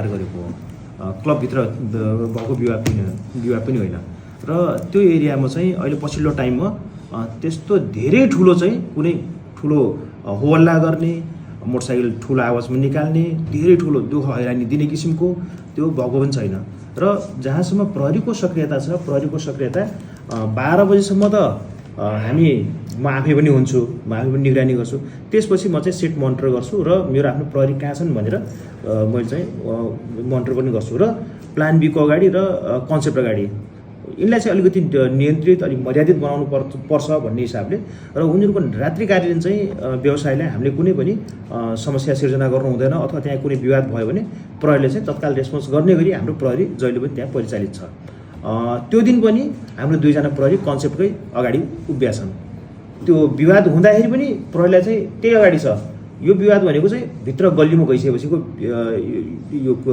गरेको हो, क्लबभित्र भएको विवाद पनि होइन। र त्यो एरियामा चाहिँ अहिले पछिल्लो टाइममा त्यस्तो धेरै ठुलो चाहिँ कुनै ठुलो होहल्ला गर्ने, मोटरसाइकल ठुलो आवाजमा निकाल्ने, धेरै ठुलो दुःख हैरानी दिने किसिमको त्यो भएको पनि छैन। र जहाँसम्म प्रहरीको सक्रियता छ, प्रहरीको सक्रियता 12 बजीसम्म त म आफै पनि हुन्छु, म आफै पनि निगरानी गर्छु। त्यसपछि म चाहिँ सेट मोनिटर गर्छु र मेरो आफ्नो प्रहरी कहाँ छन् भनेर मैले चाहिँ मोनिटर पनि गर्छु। र प्लान बी को अगाडि र कन्सेप्ट अगाडि यिनलाई चाहिँ अलिकति नियन्त्रित, अलिक मर्यादित बनाउनु पर्छ भन्ने हिसाबले र उनीहरूको रात्रि कार्यले चाहिँ व्यवसायलाई हामीले कुनै पनि समस्या सिर्जना गर्नु हुँदैन, अथवा त्यहाँ कुनै विवाद भयो भने प्रहरीले चाहिँ तत्काल रेस्पोन्स गर्ने गरी हाम्रो प्रहरी जहिले पनि त्यहाँ परिचालित छ। त्यो दिन पनि हाम्रो 2 जना प्रहरी कन्सेप्टकै अगाडि उभिया छन्। त्यो विवाद हुँदाखेरि पनि प्रहरीलाई चाहिँ त्यही अगाडि छ। यो विवाद भनेको चाहिँ भित्र गल्लीमा गइसकेपछिको यो